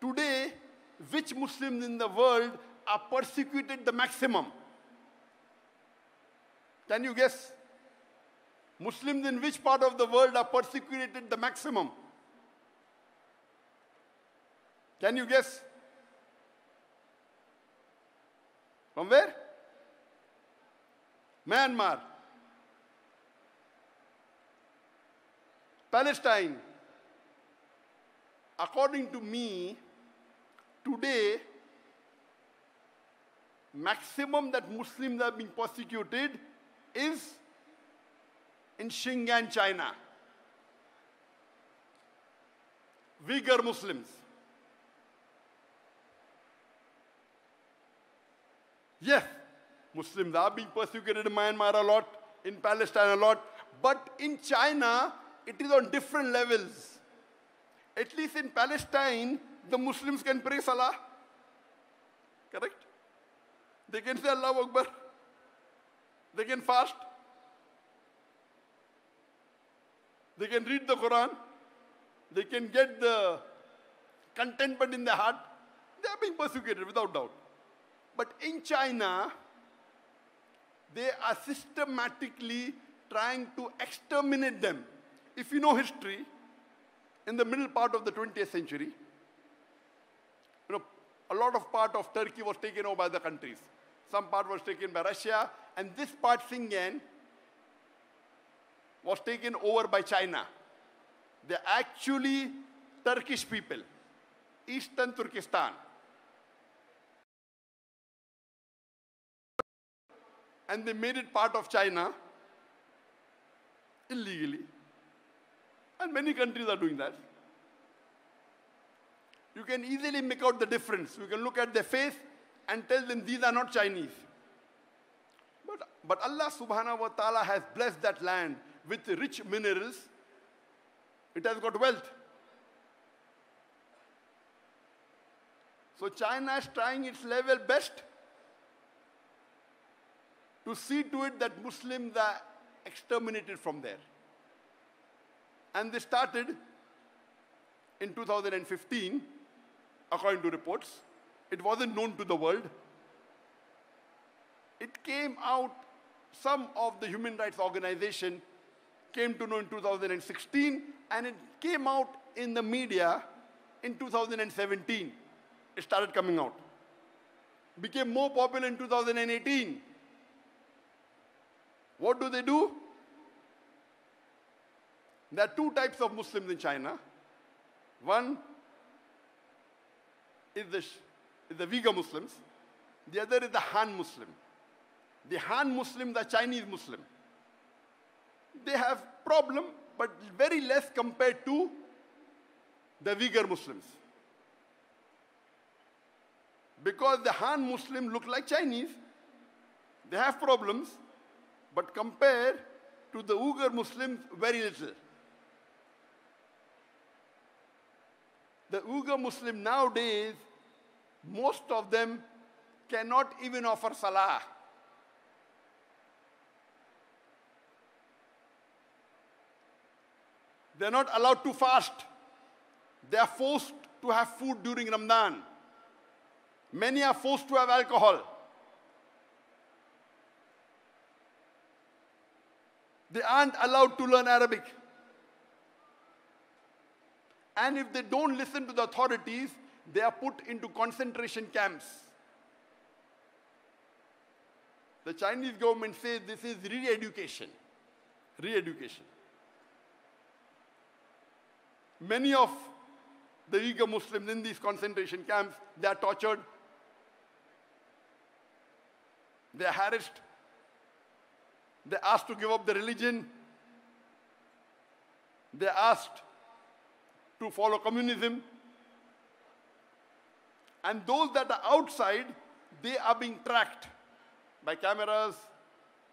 Today, which Muslims in the world are persecuted the maximum? Can you guess? Muslims in which part of the world are persecuted the maximum? Can you guess? From where? Myanmar. Palestine. According to me, today, maximum that Muslims are being persecuted is in Xinjiang, China. Uyghur Muslims. Yes, Muslims are being persecuted in Myanmar a lot, in Palestine a lot, but in China, it is on different levels. At least in Palestine, the Muslims can pray Salah. Correct? They can say Allahu Akbar. They can fast. They can read the Quran. They can get the contentment in their heart. They are being persecuted without doubt. But in China, they are systematically trying to exterminate them. If you know history, in the middle part of the 20th century, a lot of part of Turkey was taken over by the countries. Some part was taken by Russia, and this part, Xinjiang, was taken over by China. They're actually Turkish people, Eastern Turkestan. And they made it part of China illegally. And many countries are doing that. You can easily make out the difference. You can look at their face and tell them these are not Chinese. But Allah subhanahu wa ta'ala has blessed that land with rich minerals. It has got wealth. So China is trying its level best to see to it that Muslims are exterminated from there. And they started in 2015, according to reports. It wasn't known to the world. It came out, some of the human rights organization came to know in 2016, and it came out in the media in 2017. It started coming out. Became more popular in 2018. What do? There are two types of Muslims in China. One is the Uyghur Muslims. The other is the Han Muslim. The Han Muslims are Chinese Muslim. They have problem, but very less compared to the Uyghur Muslims. Because the Han Muslim look like Chinese, they have problems, but compared to the Uyghur Muslims, very little. The Uyghur Muslim nowadays, most of them cannot even offer Salah. They're not allowed to fast. They are forced to have food during Ramadan. Many are forced to have alcohol. They aren't allowed to learn Arabic. And if they don't listen to the authorities, they are put into concentration camps. The Chinese government says this is re-education. Re-education. Many of the Uyghur Muslims in these concentration camps, they are tortured. They are harassed. They are asked to give up their religion. They are asked to follow communism. And those that are outside, they are being tracked by cameras,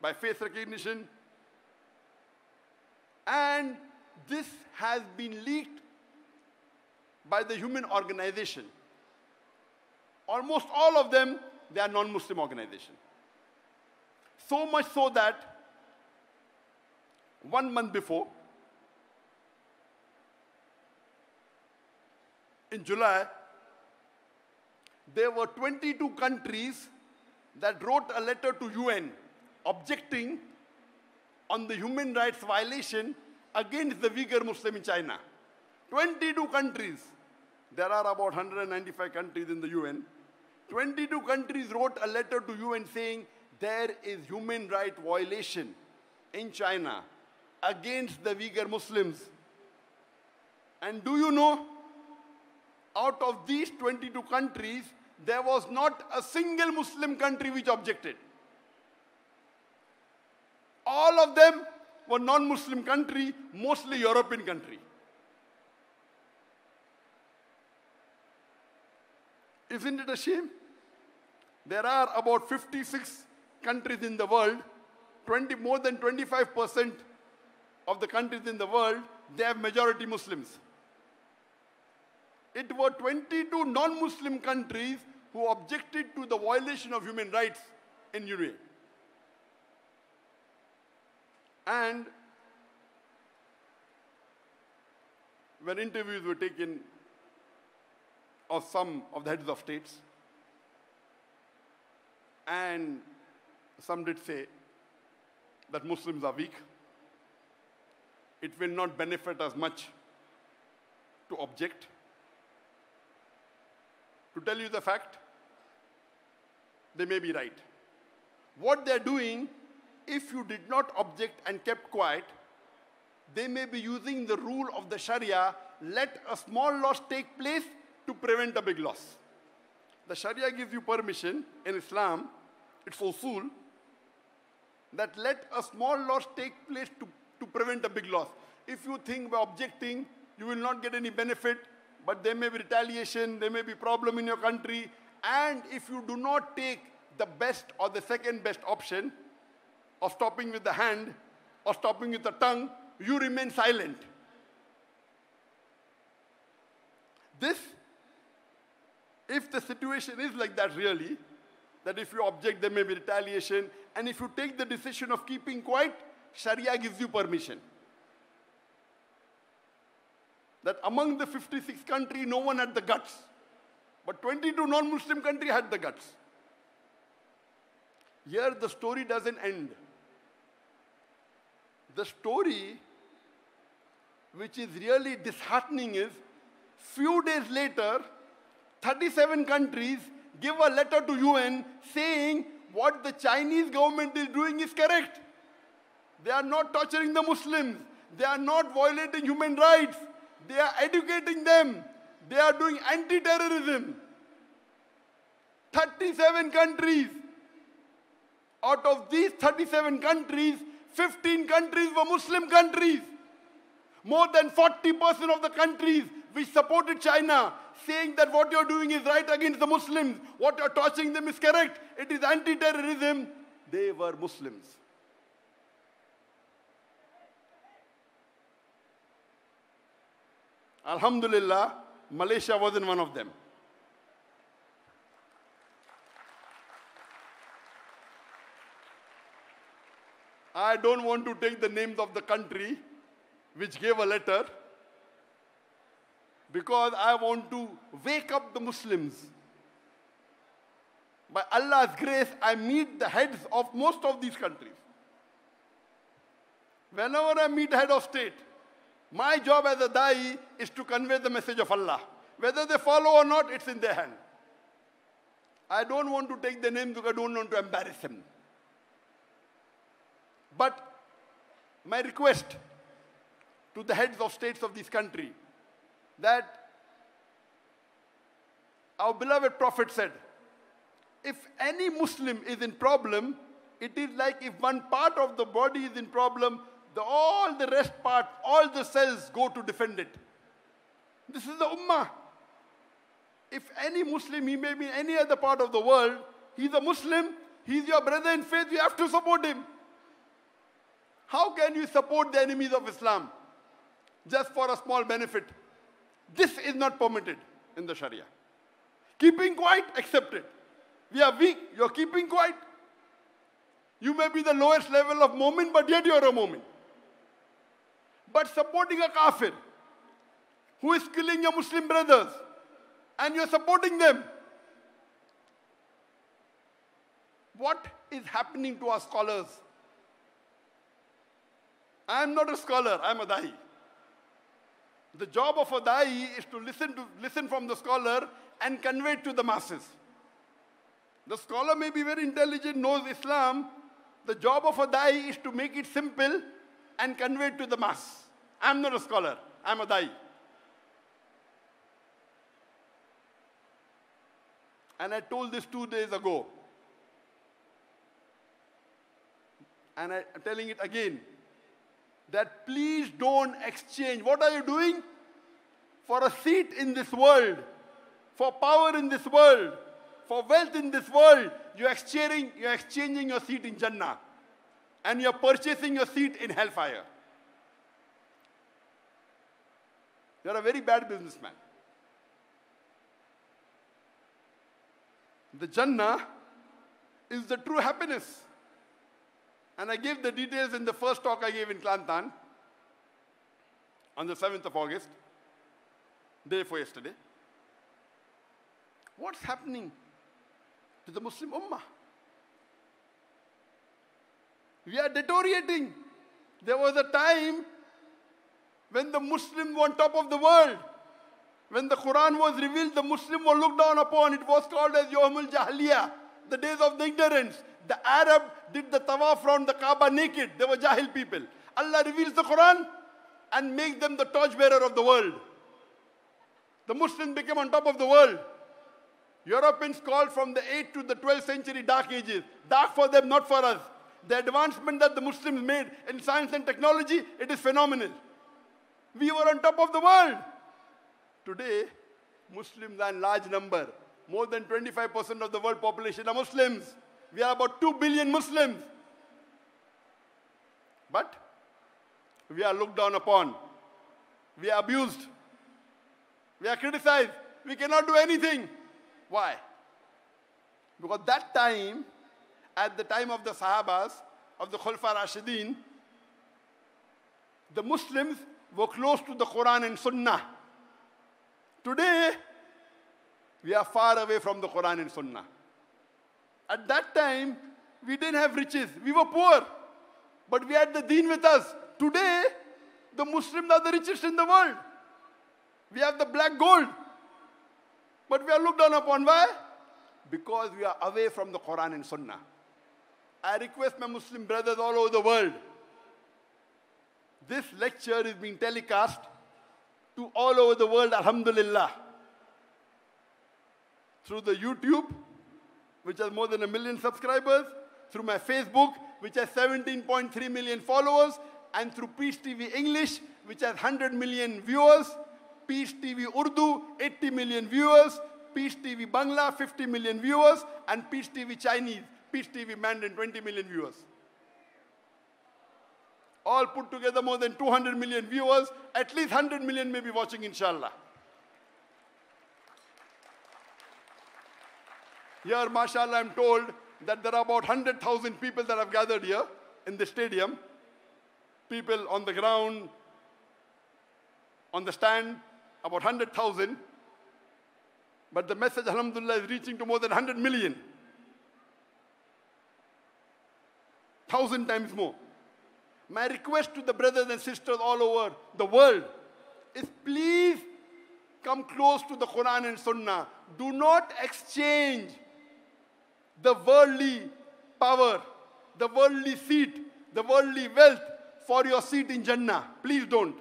by face recognition. And this has been leaked by the human organization. Almost all of them, they are non-Muslim organizations. So much so that 1 month before, in July, there were 22 countries that wrote a letter to UN objecting on the human rights violation against the Uyghur Muslim in China. 22 countries. There are about 195 countries in the UN. 22 countries wrote a letter to UN saying there is human rights violation in China against the Uyghur Muslims. And do you know, out of these 22 countries, there was not a single Muslim country which objected. All of them were non-Muslim country, mostly European country. Isn't it a shame? There are about 56 countries in the world, more than 25% of the countries in the world, they have majority Muslims. It were 22 non-Muslim countries who objected to the violation of human rights in UAE. And when interviews were taken of some of the heads of states, and some did say that Muslims are weak, it will not benefit us much to object. To tell you the fact, they may be right. What they're doing, if you did not object and kept quiet, they may be using the rule of the Sharia, let a small loss take place to prevent a big loss. The Sharia gives you permission in Islam, it's usul, that let a small loss take place to prevent a big loss. If you think by objecting, you will not get any benefit, but there may be retaliation, there may be problem in your country, and if you do not take the best or the second best option of stopping with the hand or stopping with the tongue, you remain silent. This, if the situation is like that really, that if you object there may be retaliation, and if you take the decision of keeping quiet, Sharia gives you permission. That among the 56 countries, no one had the guts. But 22 non-Muslim countries had the guts. Here the story doesn't end. The story which is really disheartening is, few days later, 37 countries give a letter to UN saying what the Chinese government is doing is correct. They are not torturing the Muslims. They are not violating human rights. They are educating them. They are doing anti-terrorism. 37 countries. Out of these 37 countries, 15 countries were Muslim countries. More than 40% of the countries which supported China, saying that what you're doing is right against the Muslims, what you're torturing them is correct, it is anti-terrorism, they were Muslims. Alhamdulillah, Malaysia wasn't one of them. I don't want to take the names of the country which gave a letter, because I want to wake up the Muslims. By Allah's grace, I meet the heads of most of these countries. Whenever I meet head of state, my job as a da'i is to convey the message of Allah. Whether they follow or not, it's in their hand. I don't want to take the names because I don't want to embarrass them. But my request to the heads of states of this country, that our beloved Prophet said, if any Muslim is in problem, it is like if one part of the body is in problem, all the rest part, all the cells go to defend it. This is the Ummah. If any Muslim, he may be in any other part of the world, he's a Muslim, he's your brother in faith, you have to support him. How can you support the enemies of Islam just for a small benefit? This is not permitted in the Sharia. Keeping quiet, accepted. We are weak, you're keeping quiet. You may be the lowest level of mu'min, but yet you're a mu'min. But supporting a kafir who is killing your Muslim brothers, and you're supporting them, what is happening to our scholars? I am not a scholar, I am a da'i. The job of a da'i is to listen from the scholar and convey it to the masses. The scholar may be very intelligent, knows Islam. The job of a da'i is to make it simple and convey it to the mass. I am not a scholar, I am a da'i. And I told this 2 days ago. And I'm telling it again. That please don't exchange. What are you doing? For a seat in this world, for power in this world, for wealth in this world, you're exchanging your seat in Jannah. And you're purchasing your seat in hellfire. You're a very bad businessman. The Jannah is the true happiness. And I gave the details in the first talk I gave in Kelantan on the 7th of August, day before yesterday. What's happening to the Muslim Ummah? We are deteriorating. There was a time when the Muslims were on top of the world. When the Quran was revealed, the Muslims were looked down upon. It was called as Yawmul Jahiliyyah, the days of the ignorance. The Arab did the tawaf around the Kaaba naked. They were Jahil people. Allah reveals the Quran and makes them the torchbearer of the world. The Muslims became on top of the world. Europeans called from the 8th to the 12th century dark ages. Dark for them, not for us. The advancement that the Muslims made in science and technology, it is phenomenal. We were on top of the world. Today, Muslims are in large number. More than 25% of the world population are Muslims. We are about 2 billion Muslims. But we are looked down upon. We are abused. We are criticized. We cannot do anything. Why? Because that time, at the time of the Sahabas, of the Khulafa Rashidin, the Muslims were close to the Quran and Sunnah. Today, we are far away from the Quran and Sunnah. At that time, we didn't have riches. We were poor. But we had the deen with us. Today, the Muslims are the richest in the world. We have the black gold. But we are looked down upon. Why? Because we are away from the Quran and Sunnah. I request my Muslim brothers all over the world. This lecture is being telecast to all over the world, alhamdulillah. Through the YouTube, which has more than 1 million subscribers, through my Facebook, which has 17.3 million followers, and through Peace TV English, which has 100 million viewers, Peace TV Urdu, 80 million viewers, Peace TV Bangla, 50 million viewers, and Peace TV Chinese, Peace TV Mandarin, 20 million viewers. All put together more than 200 million viewers, at least 100 million may be watching, inshallah. Here, mashallah, I'm told that there are about 100,000 people that have gathered here in the stadium. People on the ground, on the stand, about 100,000. But the message, alhamdulillah, is reaching to more than 100 million. 1,000 times more. My request to the brothers and sisters all over the world is please come close to the Quran and Sunnah. Do not exchange the worldly power, the worldly seat, the worldly wealth for your seat in Jannah. Please don't.